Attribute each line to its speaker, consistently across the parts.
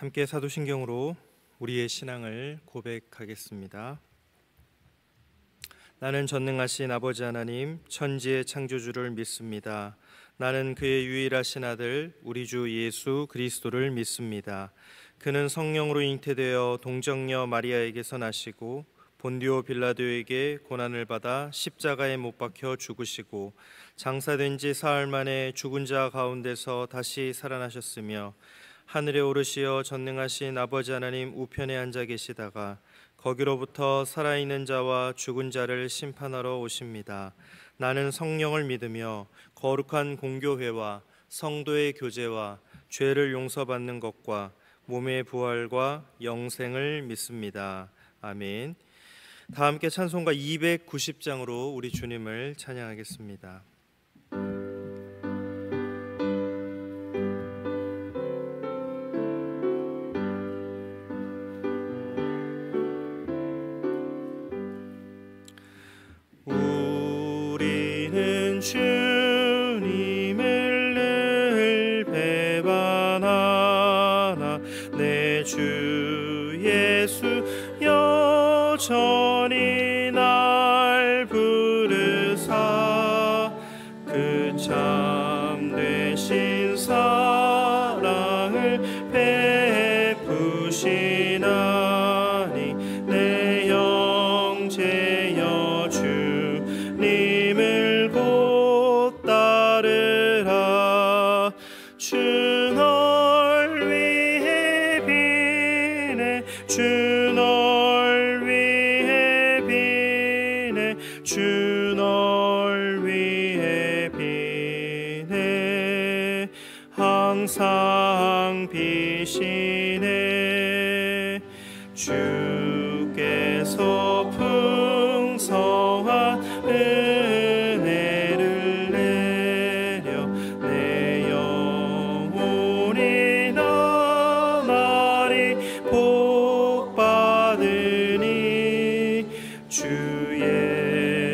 Speaker 1: 함께 사도신경으로 우리의 신앙을 고백하겠습니다. 나는 전능하신 아버지 하나님 천지의 창조주를 믿습니다. 나는 그의 유일하신 아들 우리 주 예수 그리스도를 믿습니다. 그는 성령으로 잉태되어 동정녀 마리아에게서 나시고 본디오 빌라도에게 고난을 받아 십자가에 못 박혀 죽으시고 장사된 지 사흘 만에 죽은 자 가운데서 다시 살아나셨으며 하늘에 오르시어 전능하신 아버지 하나님 우편에 앉아 계시다가 거기로부터 살아있는 자와 죽은 자를 심판하러 오십니다. 나는 성령을 믿으며 거룩한 공교회와 성도의 교제와 죄를 용서받는 것과 몸의 부활과 영생을 믿습니다. 아멘. 다 함께 찬송가 290장으로 우리 주님을 찬양하겠습니다. 주님을 늘 배반하나 내 주 예수 여전히 날 부르사 그 참되신 사랑을 베푸시나니 내 영제여 주님을 따르라. 주 널 위해 비네 주 널 위해 비네 주 널 위해 비네 항상 비시네. 주께서 풍성한 은혜를 내려 내 영혼이 나날이 복받으니 주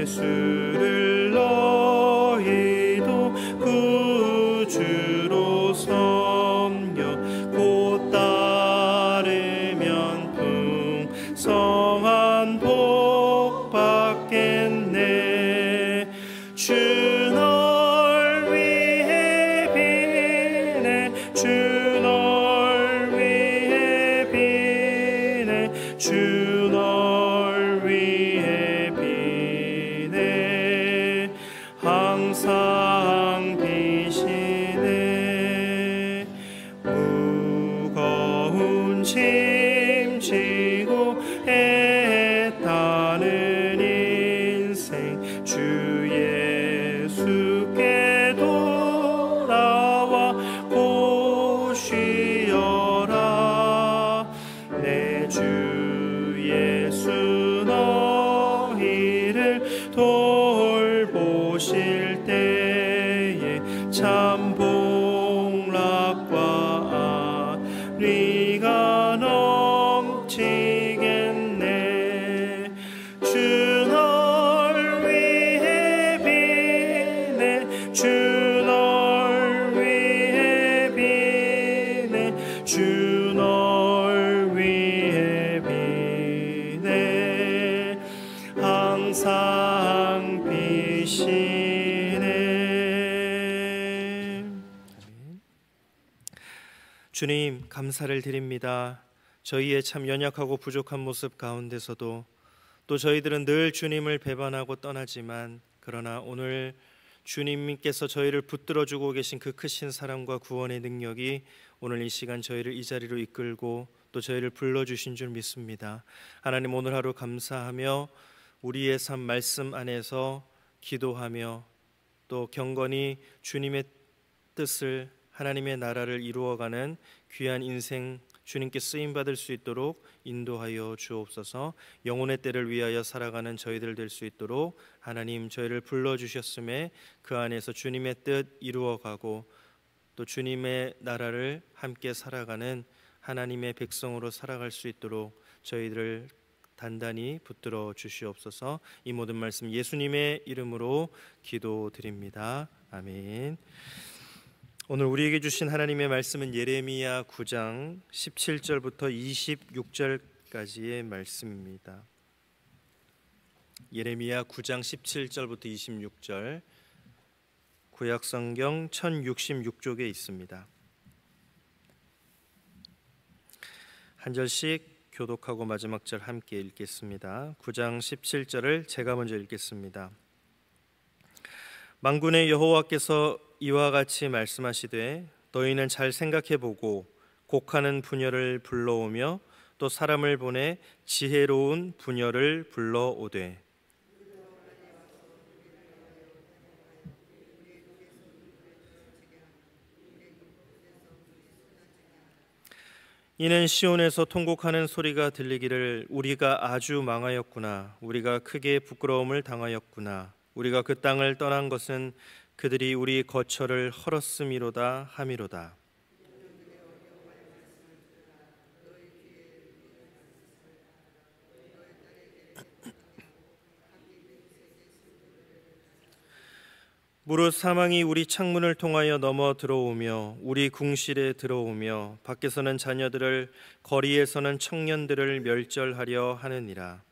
Speaker 1: 예수를 너희도 구주로 섬겨 곧 따르면 풍성한 복 받겠네. 주 널 위해 비네 주 널 위해 비네 주 널 위해 비네 항상 비시네. 무거운 짐 지고 애타는 인생 주 예수께 돌아와 곧 쉬어라. 내 주 예수 너희를 돌보실 때에 참 복락과 안위가 넘치겠네. 주 널 위해 비네 주 널 위해 비네 주 널 위해 비네 항상 비시네. 주님 감사를 드립니다. 저희의 참 연약하고 부족한 모습 가운데서도 또 저희들은 늘 주님을 배반하고 떠나지만 그러나 오늘 주님께서 저희를 붙들어주고 계신 그 크신 사랑과 구원의 능력이 오늘 이 시간 저희를 이 자리로 이끌고 또 저희를 불러주신 줄 믿습니다. 하나님 오늘 하루 감사하며 우리의 삶 말씀 안에서 기도하며 또 경건히 주님의 뜻을 하나님의 나라를 이루어가는 귀한 인생 주님께 쓰임받을 수 있도록 인도하여 주옵소서. 영혼의 때를 위하여 살아가는 저희들 될 수 있도록 하나님 저희를 불러주셨음에 그 안에서 주님의 뜻 이루어가고 또 주님의 나라를 함께 살아가는 하나님의 백성으로 살아갈 수 있도록 저희들을 단단히 붙들어 주시옵소서. 이 모든 말씀 예수님의 이름으로 기도드립니다. 아멘. 오늘 우리에게 주신 하나님의 말씀은 예레미야 9장 17절부터 26절까지의 말씀입니다. 예레미야 9장 17절부터 26절, 구약성경 1066쪽에 있습니다. 한 절씩 교독하고 마지막 절 함께 읽겠습니다. 9장 17절을 제가 먼저 읽겠습니다. 만군의 여호와께서 이와 같이 말씀하시되 너희는 잘 생각해보고 곡하는 부녀를 불러오며 또 사람을 보내 지혜로운 부녀를 불러오되 이는 시온에서 통곡하는 소리가 들리기를 우리가 아주 망하였구나, 우리가 크게 부끄러움을 당하였구나, 우리가 그 땅을 떠난 것은 그들이 우리 거처를 헐었음이로다 함이로다. 무릇 사망이 우리 창문을 통하여 넘어 들어오며 우리 궁실에 들어오며 밖에서는 자녀들을 거리에서는 청년들을 멸절하려 하느니라.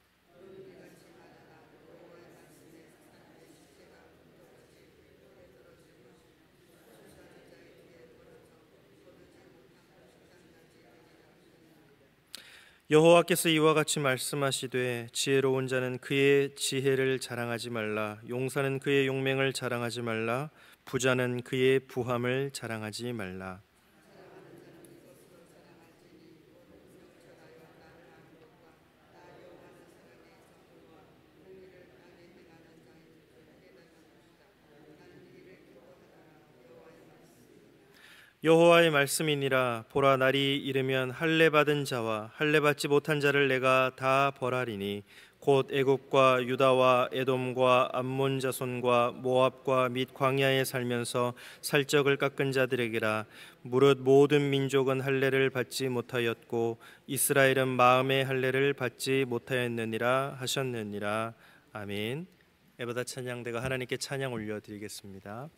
Speaker 1: 여호와께서 이와 같이 말씀하시되 지혜로운 자는 그의 지혜를 자랑하지 말라, 용사는 그의 용맹을 자랑하지 말라, 부자는 그의 부함을 자랑하지 말라. 여호와의 말씀이니라. 보라, 날이 이르면 할례 받은 자와 할례 받지 못한 자를 내가 다 벌하리니 곧 애굽과 유다와 에돔과 암몬 자손과 모압과 및 광야에 살면서 살적을 깎은 자들에게라. 무릇 모든 민족은 할례를 받지 못하였고 이스라엘은 마음의 할례를 받지 못하였느니라 하셨느니라. 아멘. 에바다 찬양대가 하나님께 찬양 올려드리겠습니다.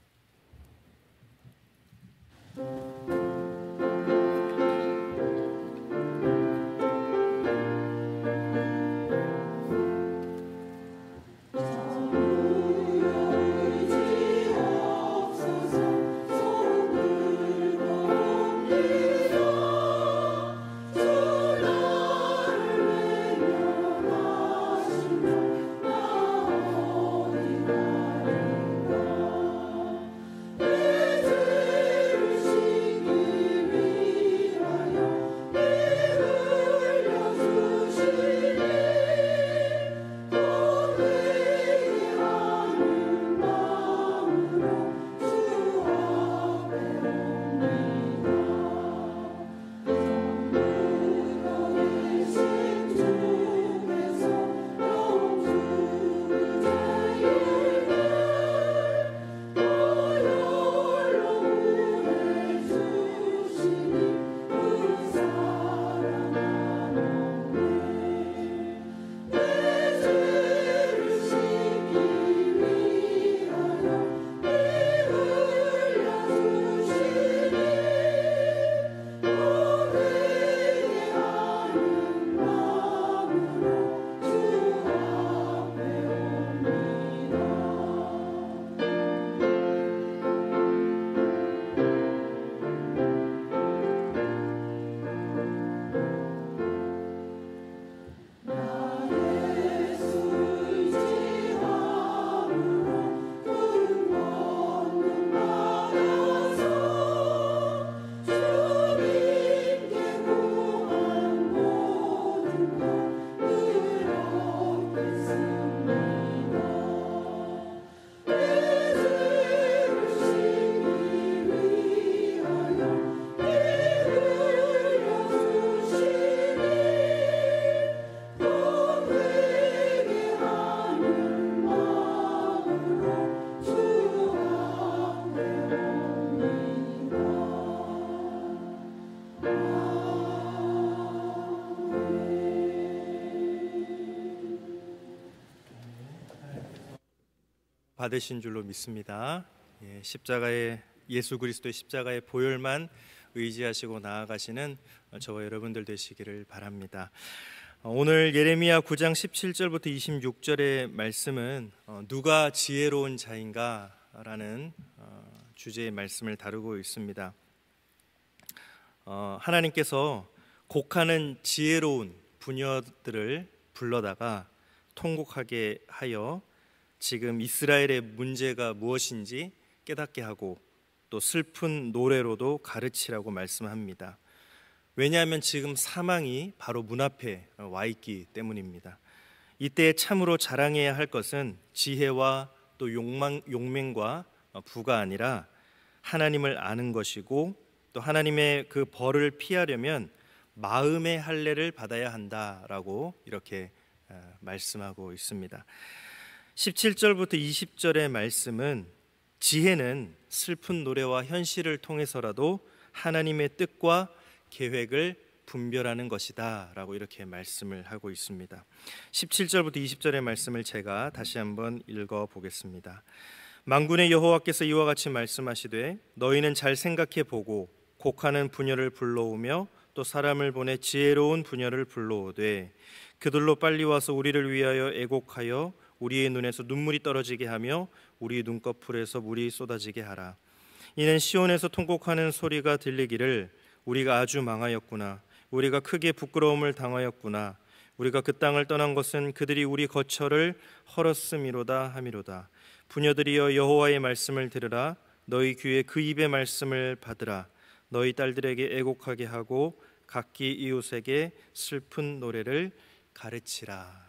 Speaker 1: 받으신 줄로 믿습니다. 십자가의 예수 그리스도의 십자가의 보혈만 의지하시고 나아가시는 저와 여러분들 되시기를 바랍니다. 오늘 예레미야 9장 17절부터 26절의 말씀은 누가 지혜로운 자인가 라는 주제의 말씀을 다루고 있습니다. 하나님께서 곡하는 지혜로운 부녀들을 불러다가 통곡하게 하여 지금 이스라엘의 문제가 무엇인지 깨닫게 하고 또 슬픈 노래로도 가르치라고 말씀합니다. 왜냐하면 지금 사망이 바로 문 앞에 와 있기 때문입니다. 이때 참으로 자랑해야 할 것은 지혜와 또 용맹과 부가 아니라 하나님을 아는 것이고 또 하나님의 그 벌을 피하려면 마음의 할례를 받아야 한다라고 이렇게 말씀하고 있습니다. 17절부터 20절의 말씀은 지혜는 슬픈 노래와 현실을 통해서라도 하나님의 뜻과 계획을 분별하는 것이다 라고 이렇게 말씀을 하고 있습니다. 17절부터 20절의 말씀을 제가 다시 한번 읽어보겠습니다. 만군의 여호와께서 이와 같이 말씀하시되 너희는 잘 생각해 보고 곡하는 부녀를 불러오며 또 사람을 보내 지혜로운 부녀를 불러오되 그들로 빨리 와서 우리를 위하여 애곡하여 우리의 눈에서 눈물이 떨어지게 하며 우리 눈꺼풀에서 물이 쏟아지게 하라. 이는 시온에서 통곡하는 소리가 들리기를 우리가 아주 망하였구나. 우리가 크게 부끄러움을 당하였구나. 우리가 그 땅을 떠난 것은 그들이 우리 거처를 헐었음이로다 하미로다. 부녀들이여 여호와의 말씀을 들으라. 너희 귀에 그 입의 말씀을 받으라. 너희 딸들에게 애곡하게 하고 각기 이웃에게 슬픈 노래를 가르치라.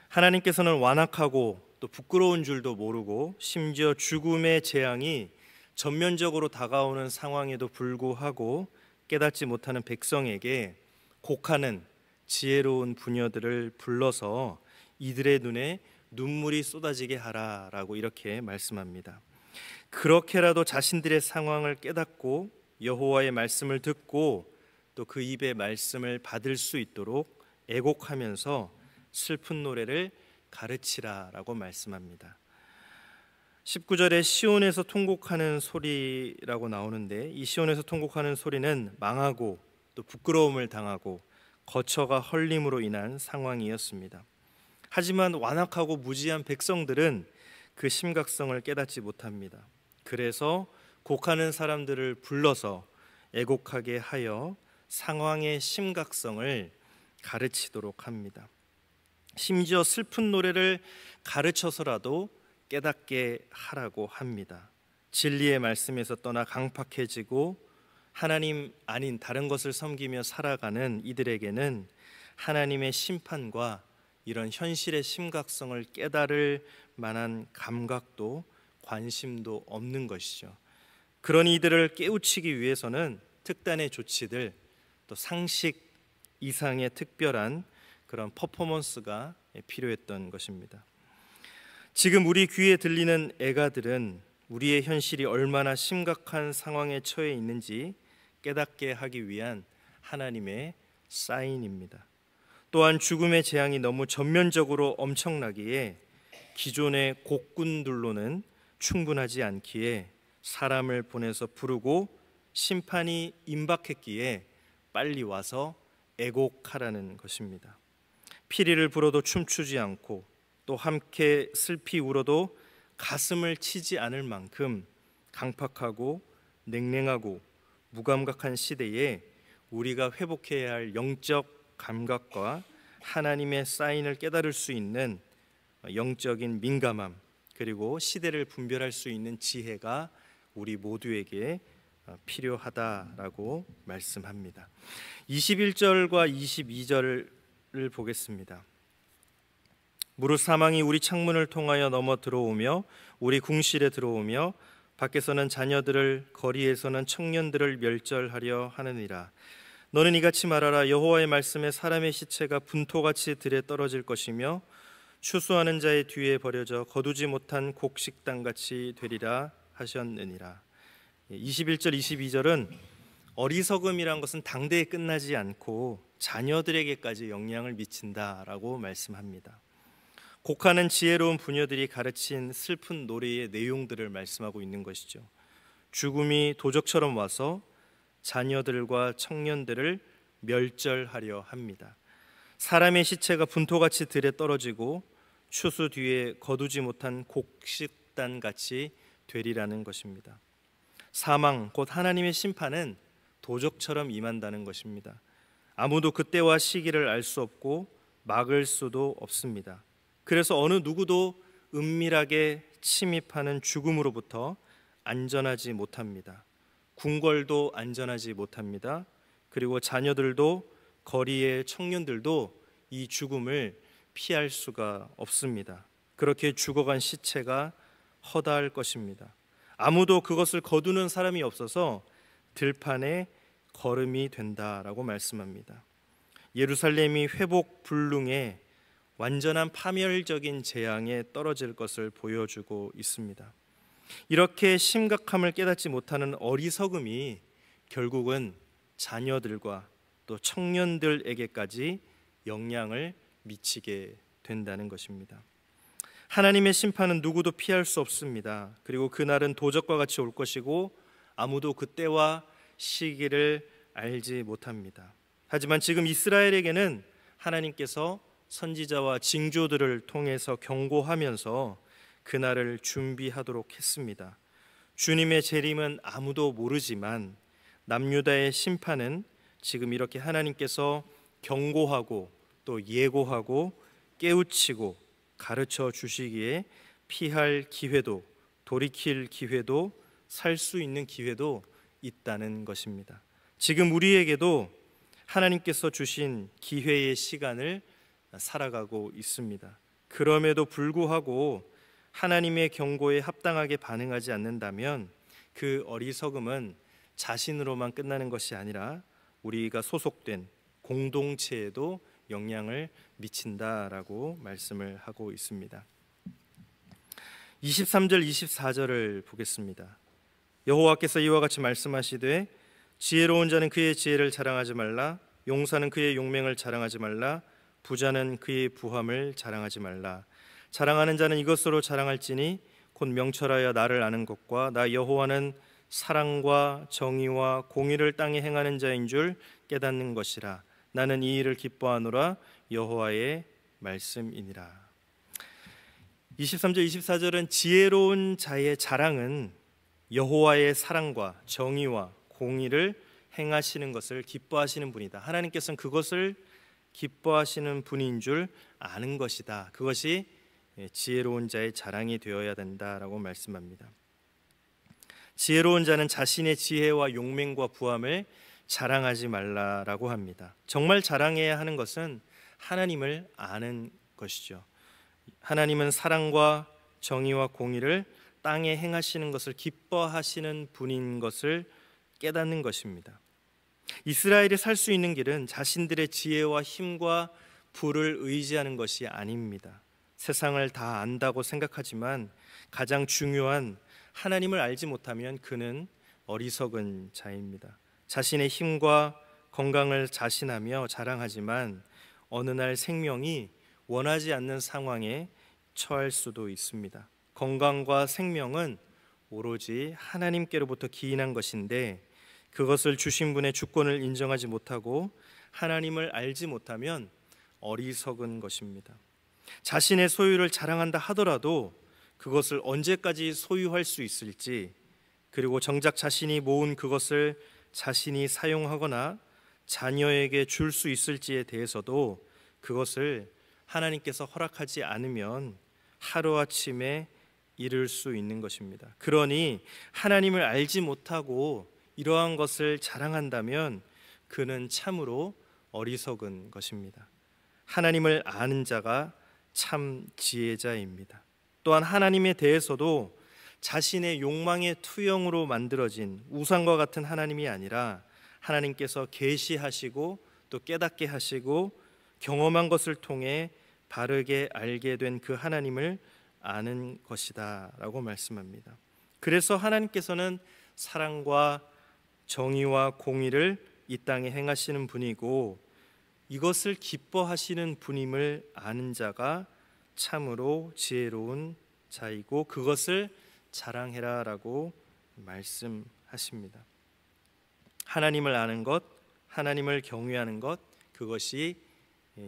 Speaker 1: 하나님께서는 완악하고 또 부끄러운 줄도 모르고 심지어 죽음의 재앙이 전면적으로 다가오는 상황에도 불구하고 깨닫지 못하는 백성에게 곡하는 지혜로운 부녀들을 불러서 이들의 눈에 눈물이 쏟아지게 하라라고 이렇게 말씀합니다. 그렇게라도 자신들의 상황을 깨닫고 여호와의 말씀을 듣고 또 그 입의 말씀을 받을 수 있도록 애곡하면서 슬픈 노래를 가르치라라고 말씀합니다. 19절에 시온에서 통곡하는 소리라고 나오는데 이 시온에서 통곡하는 소리는 망하고 또 부끄러움을 당하고 거처가 헐림으로 인한 상황이었습니다. 하지만 완악하고 무지한 백성들은 그 심각성을 깨닫지 못합니다. 그래서 곡하는 사람들을 불러서 애곡하게 하여 상황의 심각성을 가르치도록 합니다. 심지어 슬픈 노래를 가르쳐서라도 깨닫게 하라고 합니다. 진리의 말씀에서 떠나 강팍해지고 하나님 아닌 다른 것을 섬기며 살아가는 이들에게는 하나님의 심판과 이런 현실의 심각성을 깨달을 만한 감각도 관심도 없는 것이죠. 그런 이들을 깨우치기 위해서는 특단의 조치들 또 상식 이상의 특별한 그런 퍼포먼스가 필요했던 것입니다. 지금 우리 귀에 들리는 애가들은 우리의 현실이 얼마나 심각한 상황에 처해 있는지 깨닫게 하기 위한 하나님의 사인입니다. 또한 죽음의 재앙이 너무 전면적으로 엄청나기에 기존의 곡군들로는 충분하지 않기에 사람을 보내서 부르고 심판이 임박했기에 빨리 와서 애곡하라는 것입니다. 피리를 불어도 춤추지 않고 또 함께 슬피 울어도 가슴을 치지 않을 만큼 강팍하고 냉랭하고 무감각한 시대에 우리가 회복해야 할 영적 감각과 하나님의 사인을 깨달을 수 있는 영적인 민감함 그리고 시대를 분별할 수 있는 지혜가 우리 모두에게 필요하다라고 말씀합니다. 21절과 22절을 보겠습니다. 무릇 사망이 우리 창문을 통하여 넘어 들어오며 우리 궁실에 들어오며 밖에서는 자녀들을 거리에서는 청년들을 멸절하려 하느니라. 너는 이같이 말하라. 여호와의 말씀에 사람의 시체가 분토같이 들에 떨어질 것이며 추수하는 자의 뒤에 버려져 거두지 못한 곡식당같이 되리라 하셨느니라. 21절 22절은 어리석음이란 것은 당대에 끝나지 않고 자녀들에게까지 영향을 미친다라고 말씀합니다. 곡하는 지혜로운 부녀들이 가르친 슬픈 노래의 내용들을 말씀하고 있는 것이죠. 죽음이 도적처럼 와서 자녀들과 청년들을 멸절하려 합니다. 사람의 시체가 분토같이 들에 떨어지고 추수 뒤에 거두지 못한 곡식단같이 되리라는 것입니다. 사망, 곧 하나님의 심판은 도적처럼 임한다는 것입니다. 아무도 그때와 시기를 알 수 없고 막을 수도 없습니다. 그래서 어느 누구도 은밀하게 침입하는 죽음으로부터 안전하지 못합니다. 궁궐도 안전하지 못합니다. 그리고 자녀들도 거리의 청년들도 이 죽음을 피할 수가 없습니다. 그렇게 죽어간 시체가 허다할 것입니다. 아무도 그것을 거두는 사람이 없어서 들판에 거름이 된다라고 말씀합니다. 예루살렘이 회복 불능에 완전한 파멸적인 재앙에 떨어질 것을 보여주고 있습니다. 이렇게 심각함을 깨닫지 못하는 어리석음이 결국은 자녀들과 또 청년들에게까지 영향을 미치게 된다는 것입니다. 하나님의 심판은 누구도 피할 수 없습니다. 그리고 그날은 도적과 같이 올 것이고 아무도 그때와 시기를 알지 못합니다. 하지만 지금 이스라엘에게는 하나님께서 선지자와 징조들을 통해서 경고하면서 그날을 준비하도록 했습니다. 주님의 재림은 아무도 모르지만 남유다의 심판은 지금 이렇게 하나님께서 경고하고 또 예고하고 깨우치고 가르쳐 주시기에 피할 기회도 돌이킬 기회도 살 수 있는 기회도 있다는 것입니다. 지금 우리에게도 하나님께서 주신 기회의 시간을 살아가고 있습니다. 그럼에도 불구하고 하나님의 경고에 합당하게 반응하지 않는다면 그 어리석음은 자신으로만 끝나는 것이 아니라 우리가 소속된 공동체에도 영향을 미친다라고 말씀을 하고 있습니다. 23절 24절을 보겠습니다. 여호와께서 이와 같이 말씀하시되 지혜로운 자는 그의 지혜를 자랑하지 말라. 용사는 그의 용맹을 자랑하지 말라. 부자는 그의 부함을 자랑하지 말라. 자랑하는 자는 이것으로 자랑할지니 곧 명철하여 나를 아는 것과 나 여호와는 사랑과 정의와 공의를 땅에 행하는 자인 줄 깨닫는 것이라. 나는 이 일을 기뻐하노라. 여호와의 말씀이니라. 23절 24절은 지혜로운 자의 자랑은 여호와의 사랑과 정의와 공의를 행하시는 것을 기뻐하시는 분이다. 하나님께서는 그것을 기뻐하시는 분인 줄 아는 것이다. 그것이 지혜로운 자의 자랑이 되어야 된다라고 말씀합니다. 지혜로운 자는 자신의 지혜와 용맹과 부함을 자랑하지 말라라고 합니다. 정말 자랑해야 하는 것은 하나님을 아는 것이죠. 하나님은 사랑과 정의와 공의를 땅에 행하시는 것을 기뻐하시는 분인 것을 깨닫는 것입니다. 이스라엘이 살 수 있는 길은 자신들의 지혜와 힘과 부를 의지하는 것이 아닙니다. 세상을 다 안다고 생각하지만 가장 중요한 하나님을 알지 못하면 그는 어리석은 자입니다. 자신의 힘과 건강을 자신하며 자랑하지만 어느 날 생명이 원하지 않는 상황에 처할 수도 있습니다. 건강과 생명은 오로지 하나님께로부터 기인한 것인데 그것을 주신 분의 주권을 인정하지 못하고 하나님을 알지 못하면 어리석은 것입니다. 자신의 소유를 자랑한다 하더라도 그것을 언제까지 소유할 수 있을지, 그리고 정작 자신이 모은 그것을 자신이 사용하거나 자녀에게 줄 수 있을지에 대해서도 그것을 하나님께서 허락하지 않으면 하루아침에 잃을 수 있는 것입니다. 그러니 하나님을 알지 못하고 이러한 것을 자랑한다면 그는 참으로 어리석은 것입니다. 하나님을 아는 자가 참 지혜자입니다. 또한 하나님에 대해서도 자신의 욕망의 투영으로 만들어진 우상과 같은 하나님이 아니라 하나님께서 계시하시고 또 깨닫게 하시고 경험한 것을 통해 바르게 알게 된 그 하나님을 아는 것이다 라고 말씀합니다. 그래서 하나님께서는 사랑과 정의와 공의를 이 땅에 행하시는 분이고 이것을 기뻐하시는 분임을 아는 자가 참으로 지혜로운 자이고 그것을 자랑해라라고 말씀하십니다. 하나님을 아는 것, 하나님을 경외하는 것, 그것이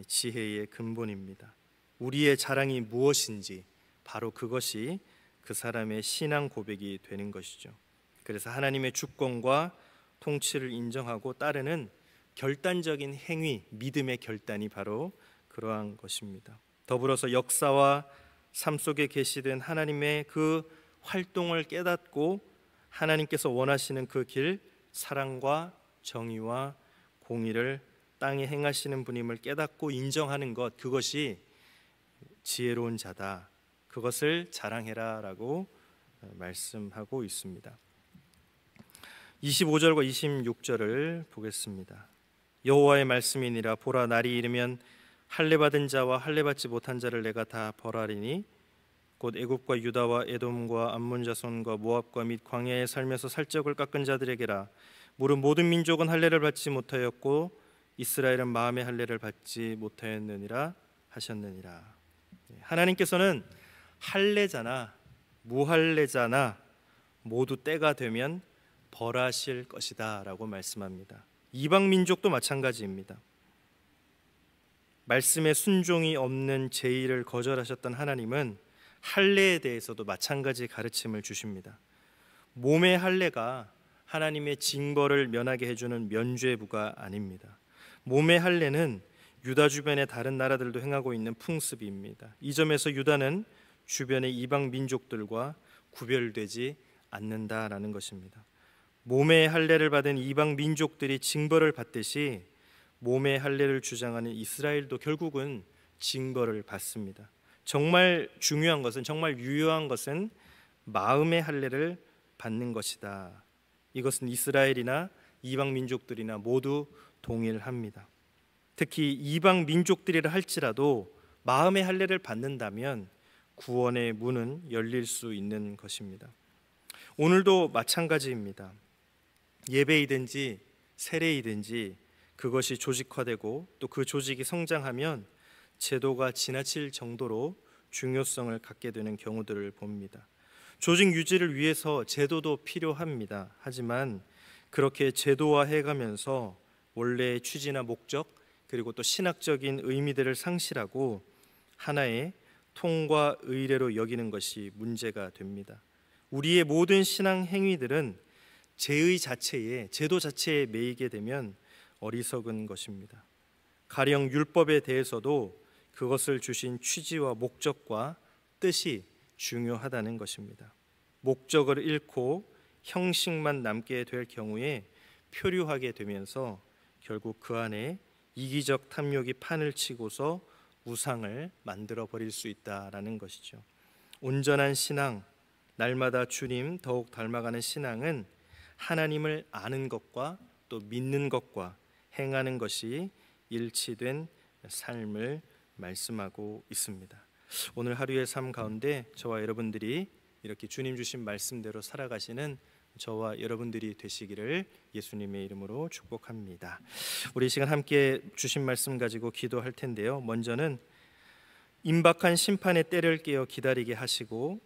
Speaker 1: 지혜의 근본입니다. 우리의 자랑이 무엇인지 바로 그것이 그 사람의 신앙 고백이 되는 것이죠. 그래서 하나님의 주권과 통치를 인정하고 따르는 결단적인 행위, 믿음의 결단이 바로 그러한 것입니다. 더불어서 역사와 삶 속에 계시된 하나님의 그 활동을 깨닫고 하나님께서 원하시는 그 길, 사랑과 정의와 공의를 땅에 행하시는 분임을 깨닫고 인정하는 것, 그것이 지혜로운 자다. 그것을 자랑해라 라고 말씀하고 있습니다. 25절과 26절을 보겠습니다. 여호와의 말씀이니라. 보라, 날이 이르면 할례 받은 자와 할례 받지 못한 자를 내가 다 벌하리니 곧 애굽과 유다와 에돔과 암몬 자손과 모압과 및 광야에 살면서 살적을 깎은 자들에게라. 무릇 모든 민족은 할례를 받지 못하였고 이스라엘은 마음의 할례를 받지 못하였느니라 하셨느니라. 하나님께서는 할례자나 무할례자나 모두 때가 되면 벌하실 것이다 라고 말씀합니다. 이방 민족도 마찬가지입니다. 말씀에 순종이 없는 제의를 거절하셨던 하나님은 할례에 대해서도 마찬가지 가르침을 주십니다. 몸의 할례가 하나님의 징벌을 면하게 해주는 면죄부가 아닙니다. 몸의 할례는 유다 주변의 다른 나라들도 행하고 있는 풍습입니다. 이 점에서 유다는 주변의 이방 민족들과 구별되지 않는다라는 것입니다. 몸의 할례를 받은 이방 민족들이 징벌을 받듯이 몸의 할례를 주장하는 이스라엘도 결국은 징벌을 받습니다. 정말 중요한 것은, 정말 유효한 것은 마음의 할례를 받는 것이다. 이것은 이스라엘이나 이방 민족들이나 모두 동일합니다. 특히 이방 민족들이라 할지라도 마음의 할례를 받는다면 구원의 문은 열릴 수 있는 것입니다. 오늘도 마찬가지입니다. 예배이든지 세례이든지 그것이 조직화되고 또 그 조직이 성장하면 제도가 지나칠 정도로 중요성을 갖게 되는 경우들을 봅니다. 조직 유지를 위해서 제도도 필요합니다. 하지만 그렇게 제도화해가면서 원래의 취지나 목적 그리고 또 신학적인 의미들을 상실하고 하나의 통과 의례로 여기는 것이 문제가 됩니다. 우리의 모든 신앙 행위들은 제의 자체에, 제도 자체에 매이게 되면 어리석은 것입니다. 가령 율법에 대해서도 그것을 주신 취지와 목적과 뜻이 중요하다는 것입니다. 목적을 잃고 형식만 남게 될 경우에 표류하게 되면서 결국 그 안에 이기적 탐욕이 판을 치고서 우상을 만들어 버릴 수 있다라는 것이죠. 온전한 신앙, 날마다 주님 더욱 닮아가는 신앙은 하나님을 아는 것과 또 믿는 것과 행하는 것이 일치된 삶을 말씀하고 있습니다. 오늘 하루의 삶 가운데 저와 여러분들이 이렇게 주님 주신 말씀대로 살아가시는 저와 여러분들이 되시기를 예수님의 이름으로 축복합니다. 우리 이 시간 함께 주신 말씀 가지고 기도할 텐데요. 먼저는 임박한 심판의 때를 깨어 기다리게 하시고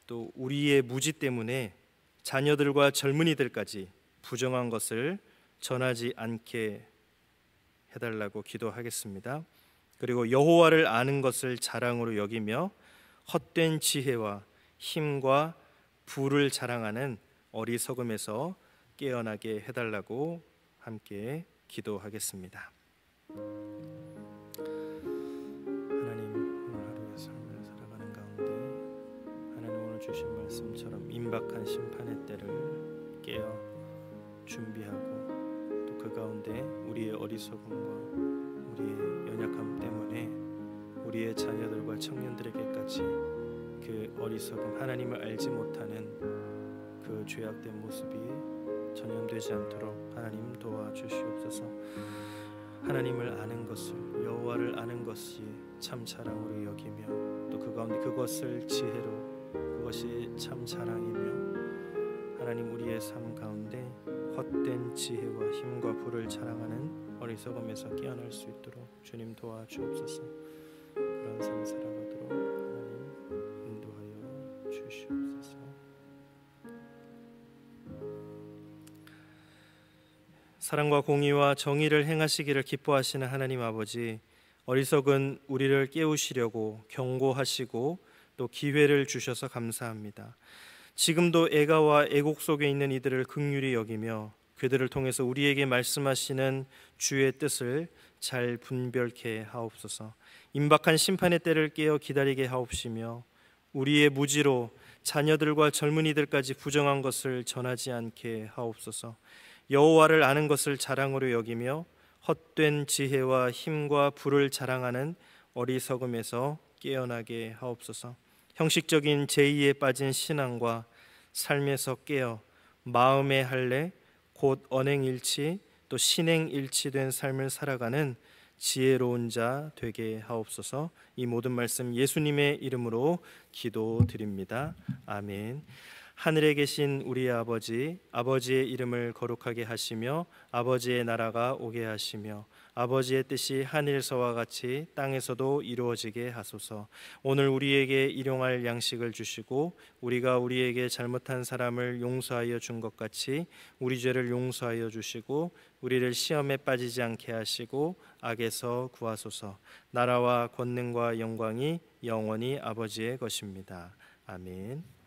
Speaker 1: 또 우리의 무지 때문에 자녀들과 젊은이들까지 부정한 것을 전하지 않게 해달라고 기도하겠습니다. 그리고 여호와를 아는 것을 자랑으로 여기며 헛된 지혜와 힘과 부를 자랑하는 어리석음에서 깨어나게 해달라고 함께 기도하겠습니다. 하나님, 오늘 하루의 삶을 살아가는 가운데 하나님 오늘 주신 말씀처럼 임박한 심판의 때를 깨어 준비하고 또 그 가운데 우리의 어리석음과 우리의 연약함 때문에 우리의 자녀들과 청년들에게까지 그 어리석음, 하나님을 알지 못하는 그 죄악된 모습이 전염되지 않도록 하나님 도와주시옵소서. 하나님을 아는 것을, 여호와를 아는 것이 참 자랑으로 여기며 또 그 가운데 그것을 지혜로, 그것이 참 자랑이며 하나님 우리의 삶 가운데 헛된 지혜와 힘과 부를 자랑하는 어리석음에서 깨어날 수 있도록 주님 도와주옵소서. 그런 삶 살아가도록 사랑과 공의와 정의를 행하시기를 기뻐하시는 하나님 아버지, 어리석은 우리를 깨우시려고 경고하시고 또 기회를 주셔서 감사합니다. 지금도 애가와 애곡 속에 있는 이들을 긍휼히 여기며 그들을 통해서 우리에게 말씀하시는 주의 뜻을 잘 분별케 하옵소서. 임박한 심판의 때를 깨어 기다리게 하옵시며 우리의 무지로 자녀들과 젊은이들까지 부정한 것을 전하지 않게 하옵소서. 여호와를 아는 것을 자랑으로 여기며 헛된 지혜와 힘과 부를 자랑하는 어리석음에서 깨어나게 하옵소서. 형식적인 제의에 빠진 신앙과 삶에서 깨어 마음의 할례 곧 언행일치 또 신행일치된 삶을 살아가는 지혜로운 자 되게 하옵소서. 이 모든 말씀 예수님의 이름으로 기도드립니다. 아멘. 하늘에 계신 우리 아버지, 아버지의 이름을 거룩하게 하시며 아버지의 나라가 오게 하시며 아버지의 뜻이 하늘에서와 같이 땅에서도 이루어지게 하소서. 오늘 우리에게 일용할 양식을 주시고 우리가 우리에게 잘못한 사람을 용서하여 준 것 같이 우리 죄를 용서하여 주시고 우리를 시험에 빠지지 않게 하시고 악에서 구하소서. 나라와 권능과 영광이 영원히 아버지의 것입니다. 아멘.